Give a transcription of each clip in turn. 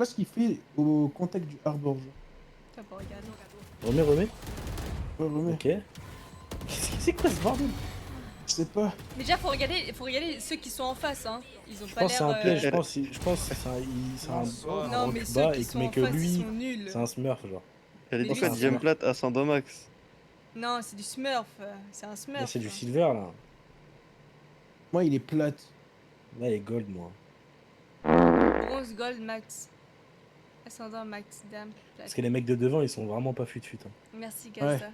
pas ce qu'il fait au contact du harbor. Genre. T'as pas regardé. Remets. Ouais, remets. Ok. C'est quoi ce bordel? Je sais pas. Mais déjà, faut regarder ceux qui sont en face, hein. Ils ont Je pas pense que c'est l'air. un piège, je pense que c'est un Non, rock mais ceux bas qui et sont mais en que face, ils lui, sont nuls. c'est un smurf, genre. Elle est Mais en lui, fait c'est gem un- plate ascendant max. Non, c'est du Smurf. C'est un Là, Smurf. c'est du silver, là. Moi, il est plate. Là, il est gold, moi. Bronze, gold, max. Ascendant, max, dame. Parce que les mecs de devant, ils sont vraiment pas fut-fut. Hein. Merci, Gaza.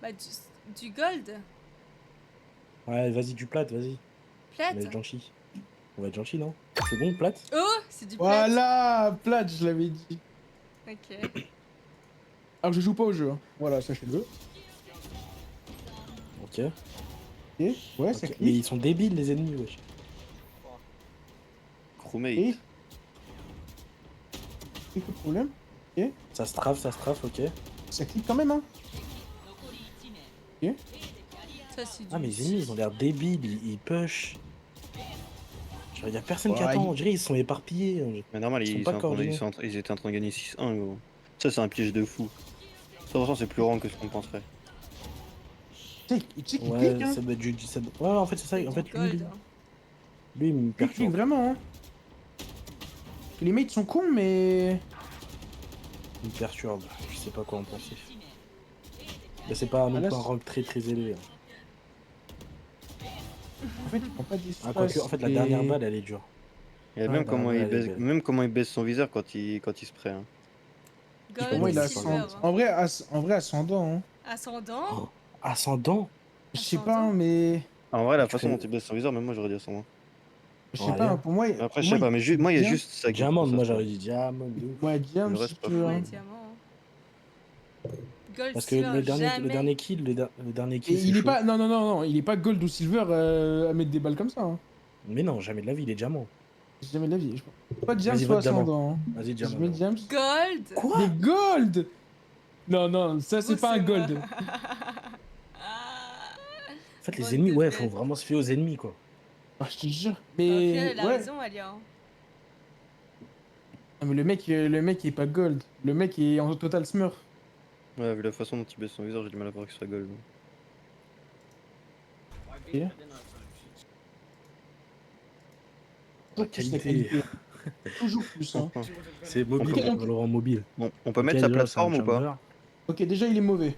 Bah, du gold. Ouais, vas-y, du plate, vas-y. On va Plate. être gentil. On va être gentil, non? C'est bon, plate? Oh, c'est du plate. Voilà, plate, je l'avais dit. Ok. Alors, je joue pas au jeu. Hein. Voilà, sachez-le. Ok. Ok, ouais, ça Ok. clique. Mais ils sont débiles, les ennemis, wesh. Crewmate. Et c'est quoi le problème? Ça se trafe, ok. Ça clique quand même, hein. Ok. Ça, c'est du. Ah, mais les ennemis, ils ont l'air débiles, ils push. Genre, y a personne qui Ouais, attend, on dirait ils sont éparpillés. Mais normal, Ils sont pas coordonnés. ils étaient en train de gagner 6-1, gros. Ça, c'est un piège de fou. Ça, franchement, c'est plus rang que ce qu'on penserait. Tu sais qu'il Ouais, clique, hein. ça doit être du. Ouais, en fait, c'est ça. c'est En du fait, gold, lui, hein. lui, il me Il clique perturbe. vraiment, hein. Les mates sont cons, mais... Il me perturbe. Je sais pas quoi en penser. Mais c'est pas non là, plus un c'est- rank très élevé. Hein. En fait, il prend pas d'espace. Ah, quoique, en fait, la et- dernière balle, elle est dure. Et Ah, même, bah, comment ouais, il elle est baisse, belle. même comment il baisse son viseur quand il se prend. Hein. Gold, Pour moi, il a c'est silver. ascendant. En vrai, ascendant, hein. Ascendant. Oh, ascendant? Je sais pas, Ascendant. hein, mais... En vrai, la Tu façon fais- dont il baisse son viseur, même moi, j'aurais dit ascendant. Je sais Ouais, pas, rien. hein, pour moi... Après, je sais pas, mais moi, il y a juste ça qui me Diamant, pousse à moi ce point. j'aurais dit diamant. de ouf. Ouais, diam, Le si reste, pas tu fou. veux. Ouais, hein. diamant. Gold, Parce que silver, le dernier jamais. kill, le dernier Et kill, c'est il est chaud. pas... Non, il est pas gold ou silver à mettre des balles comme ça, hein. Mais non, jamais de la vie, il est diamant. J'ai jamais de la vie. Pas diam, Vas-y, soit vote diamant. ascendant. Hein. Vas-y, Je diamant. mets diamant. diam. Gold. Quoi? Mais gold! Non, ça c'est Bon, pas un c'est gold. moi. En fait, les Bonne ennemis, ouais, défaite. faut vraiment se fier aux ennemis, quoi. Ah, je te jure. Au Mais final, elle a ouais. raison, Alia. Ah, mais le mec il est pas gold. Le mec est en total smurf. Ouais, vu la façon dont il baisse son viseur, j'ai du mal à voir qu'il soit gold. Ok. La Toujours plus qualité. Toujours plus, hein. C'est mobile, Ok, Valorant mobile. Bon, on peut Ok, mettre sa déjà, c'est un plateforme ou pas? chamber. Ok, déjà il est mauvais.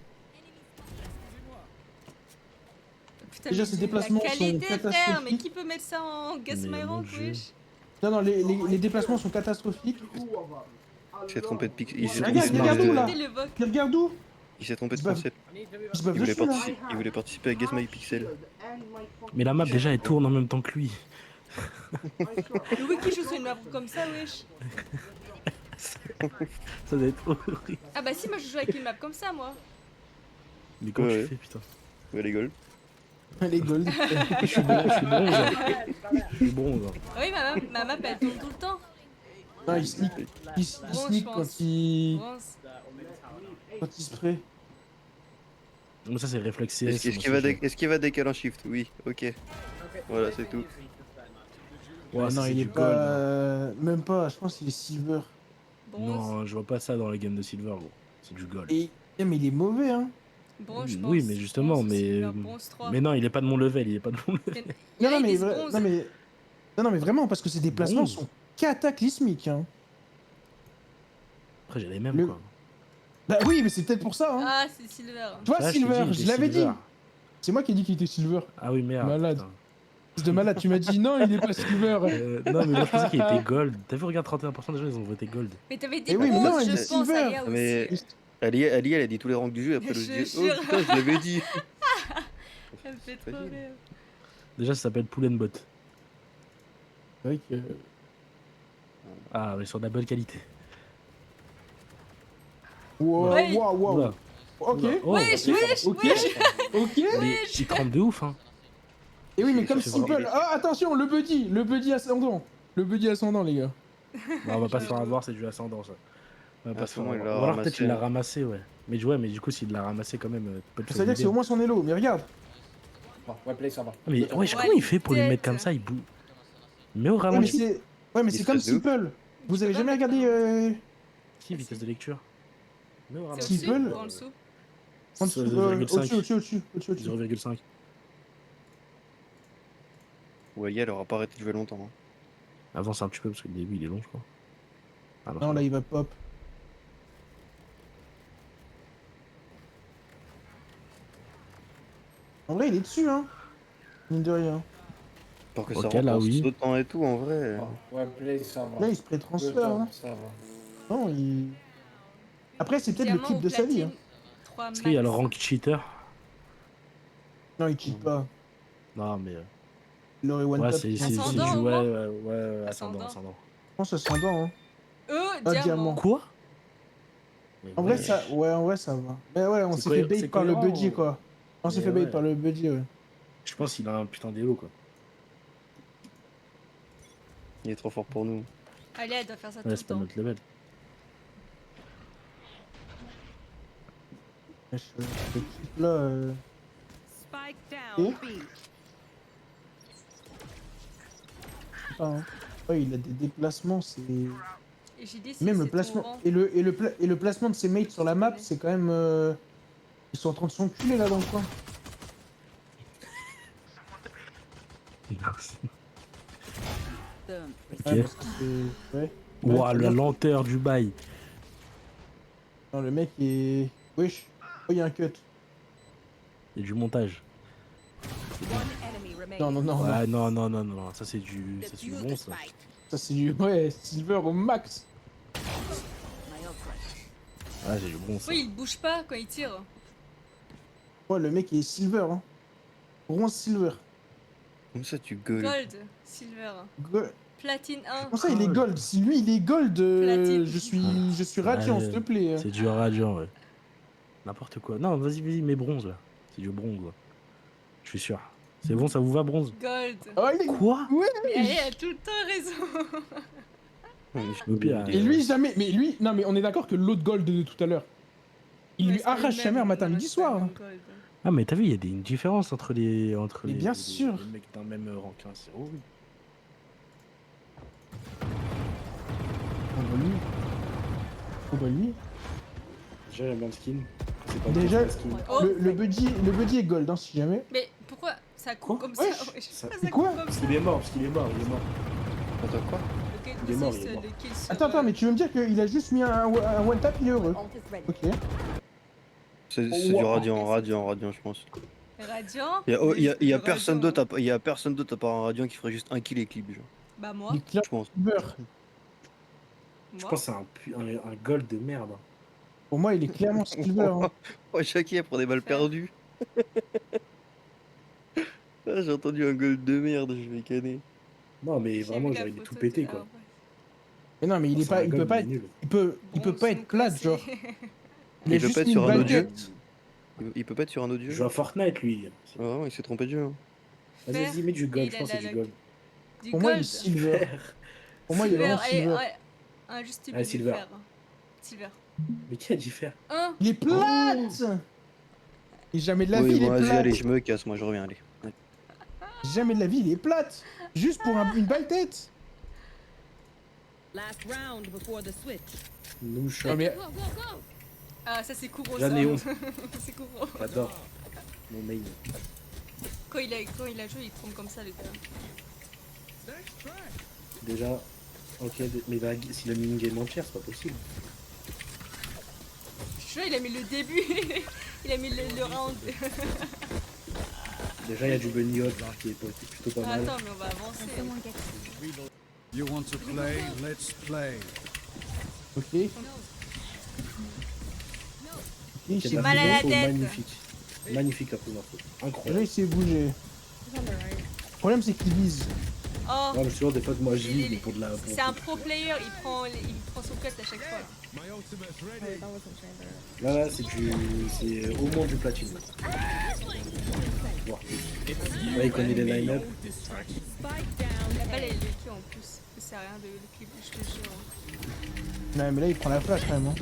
Putain, Déjà, mais ses la déplacements sont qualité, frère. Mais catastrophiques. qui peut mettre ça en Guess Mais My mon Rank, Dieu. wesh? Non, les déplacements sont catastrophiques. Il s'est trompé de pic. Il s'est Regarde, trompé regarde où, là. Écoutez le voc. Il regarde où? Il s'est trompé de Il se bave- concept. Il se bave dessus là. Il voulait participer à Guess My Pixel. Mais la map, déjà, elle tourne en même temps que lui. Le wiki joue sur une map comme ça, wesh. Ça doit être horrible. Ah bah si, moi je joue avec une map comme ça, moi. Mais comment Ouais. tu fais, putain? Ouais, les gold. Les gold. Je suis bronze. Je suis bronze. Ah oui, ma map elle tourne tout le temps. Non, il sneak. Il Bronze, sneak je pense. quand il Bronze. spray. Mais ça, c'est réflexe CS. Est-ce qu'il va décaler en shift? Oui, ok. Voilà, c'est tout. Ouais, ça, non, c'est il est du pas. gold, hein. Même pas, je pense qu'il est silver. Bronze. Non, je vois pas ça dans la game de Silver, gros. C'est du gold. Mais il est mauvais, hein. Bronze, je pense. Oui, mais justement, Bronze ou mais. silver, bronze 3. Mais non, il est pas de mon level, il est pas de mon level. Il y en a, Non, ils mais, disent bronze. non, mais vraiment, parce que ses déplacements Bronze. sont cataclysmiques, hein. Après, j'ai les mêmes, Le- quoi. Bah oui, mais c'est peut-être pour ça, hein. Ah, c'est silver. Tu vois, Ça, je t'ai silver, dit, il je était l'avais dit. silver. C'est moi qui ai dit qu'il était silver. Ah oui, merde. Malade. putain. Fils de malade, tu m'as dit non, il est pas silver. Non, mais moi, je pensais qu'il était gold. T'as vu, regarde, 31% des gens, ils ont voté gold. Mais t'avais dit Eh oui, mais bronze, non, il est je pense, silver. Alia aussi. Mais Ali, elle a dit tous les rangs du jeu, après elle Je se dit oh jure. putain, je l'avais dit. Ça me fait trop Facile. rire. Déjà, ça s'appelle Pull and Bot. C'est vrai que. Ah, mais sur de la bonne qualité. Wow, Ouais. wow, wow. Oula. Ok. Oula. Oh, Wesh, ok. wesh, Ok. wesh. Ok. Mais il trempe de ouf, hein. Et oui, mais comme C'est Simple. vraiment- Ah, attention, le buddy ascendant. Le buddy ascendant, les gars. Non, on va pas se faire avoir, c'est du ascendant, ça. On va pas Ah, se faire sûrement, il avoir. l'a Ou alors peut-être ramassé. il l'a ramassé, ouais. Mais du coup, s'il l'a ramassé quand même, tu peux le Ça veut dire que c'est au moins son elo, mais regarde. Bon, ouais, play, ça va. Mais wesh, Ouais, comment il fait pour les tête. mettre comme ça? Il bouge. Mais au Ouais, mais ralenti. c'est. Ouais, mais Il c'est se comme passe de ouf. Simple. Vous avez peux jamais pas regardé Si, vitesse de lecture. Non, C'est S'ils au-dessus veulent- ou en dessous? en dessous, 0,5. au-dessus. 0,5. Ouais, elle aura pas arrêté de jouer longtemps. Hein. Avance un petit peu parce que le début il est long, je crois. Ah, Non, ça là, va. il va pop. En vrai, il est dessus, hein. Mine de rien. Pour que Ok, ça là, rentre en oui. sautant et tout, en vrai. Oh, ouais, play, ça va. Là, il se pré-transfère, hein. Ça va. Non, il... Après, c'est peut-être le Diamant clip ou de sa vie, hein. platine? 3 Est-ce qu'il y a le max. rank cheater? Non, il cheat pas. Non, mais. Il aurait one Ouais, tap. c'est Ascendant, du. au Ouais, moins ouais, Ascendant. ascendant. Je pense ascendant, hein. Diamant. diamant. Quoi? Mais En vrai, wesh. ça... Ouais, en vrai, ça va. Mais ouais, on C'est s'est fait cohé- bait c'est par le cohérent, budget, ou- quoi. On s'est Mais fait bait ouais. par le budget, ouais. Je pense qu'il a un putain d'élo, quoi. Il est trop fort pour nous. Allez, elle doit faire ça tout Ouais, le c'est pas temps. notre level. Ce clip là, Spike Et down B. je sais pas, hein. Ouais, il a des déplacements, c'est... Et j'ai dit, Même c'est le placement... ton rang. Et le placement de ses mates sur la map, c'est quand même... Ils sont en train de s'enculer, là, dans le coin. Them. Ok. Ouais, parce que c'est... Ouais. Ouah, Ouais, la c'est- lenteur du bail. Non, le mec est... Wesh. Oh, il y a un cut. Il y a du montage. One enemy remaining. Non, non, non, non. Ouais, non. Ça, c'est du Defuse bon, the ça. spike. Ça, c'est du... Ouais, Silver au max. My ult. Ouais, c'est du bon, ça. Oui, il bouge pas quand il tire. Ouais, le mec est Silver, hein. Bronze Silver. Comme ça, tu gueules. Gold, silver, platine 1. Comment ça, il est gold? Si lui, il est gold, Platine. je suis radiant, Ouais, s'il te plaît. C'est du radiant, ouais. N'importe quoi. Non, vas-y, mets bronze, là. C'est du bronze, là. Je suis sûr. C'est bon, ça vous va, bronze? Gold. Oh, il est... Quoi? Ouais. Mais elle a tout le temps raison. Au pire, Et lui, jamais... Mais lui... Non, mais on est d'accord que l'autre gold de tout à l'heure, il lui Ouais, c'est pas le arrache sa même, mère matin, non, midi, c'est pas soir. le hein. même gold. Ah, mais t'as vu, il y a une différence entre les. Mais bien les sûr. mecs d'un même rank. Hein. C'est horrible. On va lui. On va lui. Déjà, j'aime bien le skin. C'est pas Déjà, le skin. Oh, Le buddy est gold, hein, si jamais. mais pourquoi ça coupe Quoi comme ça? Wesh, Ouais, je sais ça- pas, c'est ça quoi coupe comme Parce ça. qu'il est mort. Attends, quoi? Ok, Il est mort, c'est il est mort. le kill sur, Attends, mais tu veux me dire qu'il a juste mis un one tap, il est heureux. Ult is ready. Ok. C'est Wow. du radiant, je pense. Radiant. Il y a Le personne radiant, d'autre, il y a personne d'autre à part un radiant qui ferait juste un kill et clip, genre. Bah moi. Il est clair Je pense. Silver. Je Moi. pense que c'est un gold de merde. Pour moi, il est clairement Silver. hein. Oh, Shaki, elle prend des balles Faire. perdues. Ah, j'ai entendu un goal de merde, je vais canner. Non, mais J'ai vraiment, vu la genre, il est tout photo, pété, t'es quoi. là, ouais. Mais non, mais il est C'est pas, un il peut gold, pas mais être, nul. il peut Bronze, pas être donc, plate, c'est- genre. Il a peut juste pas être mis sur une un autre jeu. baguette. Il peut pas être sur un autre Je jeu. joue à Fortnite, lui. Ah, vraiment, il s'est trompé de jeu. Hein. Vas-y, vas-y, mets du gold. il Je a pense que c'est la du gold. Du Pour moi, il est gold. Silver. Pour moi, il est Silver, vraiment allez, Silver. ouais. Un juste Allez, Silver. fer. Silver. Mais qui a dit faire? Un. Il est plate. Et jamais de la vie, Oui, il bon, est vas-y, plate. allez, je me casse, moi je reviens, allez. Jamais de la vie, il est plate. Juste pour une balle tête. Last round before the switch. Nous, je Non, mais Ah, ça c'est Kuro, ça. Janéon. C'est Kuro. J'adore. Mon main. Quand il a joué, il trompe comme ça, le gars. Déjà, ok, mais s'il a mis une game entière, c'est pas possible. Je suis sûr, il a mis le début. Il a mis le round. Déjà, il y a du bunny hop qui est plutôt pas mal. Attends, mais on va avancer. You want to play? Let's play. ok. Ok, il Ok, s'est mal à la bougé. tête. Magnifique. Magnifique la première fois. Là, Incroyable. il s'est bougé. Le problème, c'est qu'il vise. Oh, Ouais, mais souvent, des fois, moi, je Il vis, est- mais pour de la. c'est un pro player, il prend son cut à chaque fois. My ultimate's ready. Là, c'est c'est au moins du platine. Voire plus. Là, il connaît les line-up. Spike down La balle, A. elle est qui en plus. Ça sert à rien de le clip, je te jure. Non, mais là, il prend la flash quand même. Hein.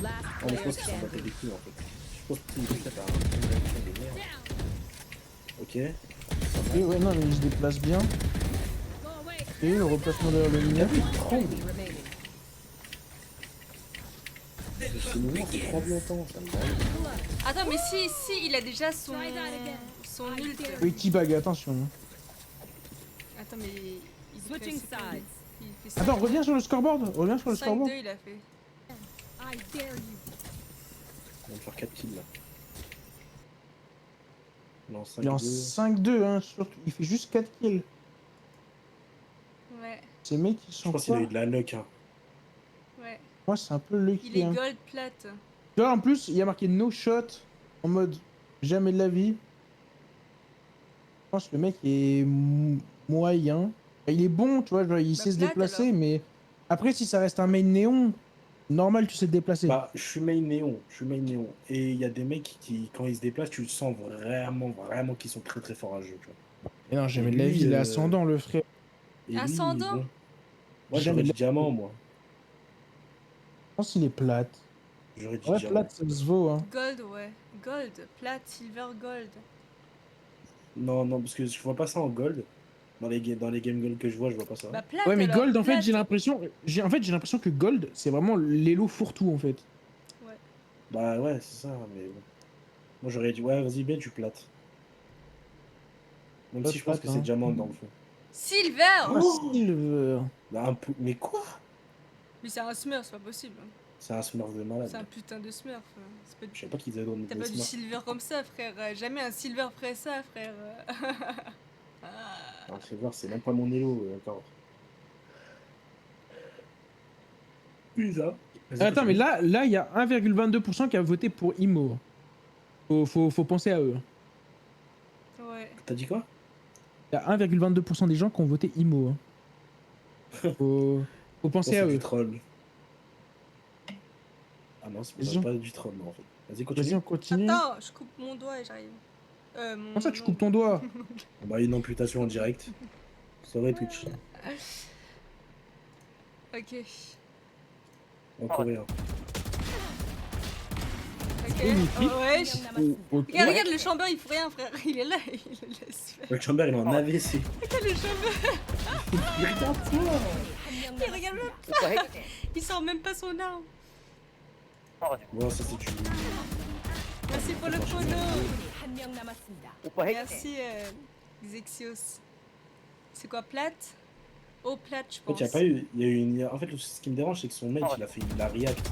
Last Oh, mais je player pense qu'il s'en standing. battait les couilles en fait. Je pense qu'il est peut-être un des merdes. Ok. Et ouais, non, mais il se déplace bien. Et le replacement derrière le mini. Il tremble. Remaining. Ce mouvement, c'est trop longtemps, ça me rend. Attends, mais si, il a déjà son ult. Oui, T-bag, attention. Attends, mais il Switching fait- sides. il fait ça. Attends, reviens sur le scoreboard. Reviens sur le 5-2 scoreboard. il a fait. I dare you. On va me faire 4 kills là. Non, Il est en 5-2. 5-2, hein, surtout. Il fait juste 4 kills. Ouais, Ces mecs, ils Je sont pense qu'il a quoi? eu de la luck. Hein. ouais. Moi, c'est un peu lucky. Il est Hein. gold plate. Tu vois, en plus, il y a marqué no shot en mode jamais de la vie. Je pense que le mec est moyen. Il est bon, tu vois, genre, il sait se plate, déplacer, alors. mais après, si ça reste un main néon, normal, tu sais te déplacer. Bah, je suis main néon. Et il y a des mecs qui, quand ils se déplacent, tu le sens vraiment qu'ils sont très très forts à jeu. Tu vois. Et non, jamais de lui, la vie, il est euh, ascendant, le frère. Et lui, Ascendant bon. Moi, Jamais j'aurais de dit la- diamant, moi. Je pense qu'il est plate. J'aurais dit Ouais, diamant. plate, ça se vaut, hein. Gold, ouais. Gold, plate, silver, gold. Non, parce que je vois pas ça en gold. Dans les game gold que je vois ça. Bah, plate. Ouais, mais alors, Gold, en fait, plate. j'ai l'impression que Gold, c'est vraiment l'élo fourre-tout, en fait. Bah ouais, c'est ça, mais bon. Moi, j'aurais dit, ouais, vas-y, Ben, tu plates. Même Ouais, si je pense plate, que c'est hein. diamant dans le fond. Silver Oh, Silver. Bah, mais quoi? Mais c'est un smurf, c'est pas possible. C'est un smurf de malade. C'est un putain de smurf. C'est pas Je sais pas qu'ils avaient donné T'as des pas du smurfs. silver comme ça, frère. Jamais un silver ferait ça, frère. Alors, je vais voir, c'est même pas mon elo, encore. Bizarre. Vas-y, Attends, mais continue. là, il y a 1,22% qui a voté pour Imo. Faut penser à eux. Ouais. T'as dit quoi? Il y a 1,22% des gens qui ont voté Imo. Hein. Faut penser C'est à du eux. troll. Ah non, c'est Vas-y. pas du troll, non, en fait. Vas-y, Vas-y, continue. on continue. Attends, je coupe mon doigt et j'arrive. Comment ça, tu coupes ton doigt? Bah, une amputation en direct. Ça aurait Twitch. Ok. En coréen. Ok. Magnifique. Oh, wesh. Ok. Regarde, le chambeur, il fout rien, frère. Il est là, il le laisse faire. Le Chamber, il est en AVC. Regarde le chambeur. Il regarde toi. Il regarde même pas. Il sort même pas son arme. Bon, ça, c'est du. Merci pour le follow. 한 명 남았습니다. Merci, Zexios. C'est quoi, plate? Oh, plate, je En fait, pense. il y a pas eu. Il y a eu une. En fait, ce qui me dérange, c'est que son mate, il a react.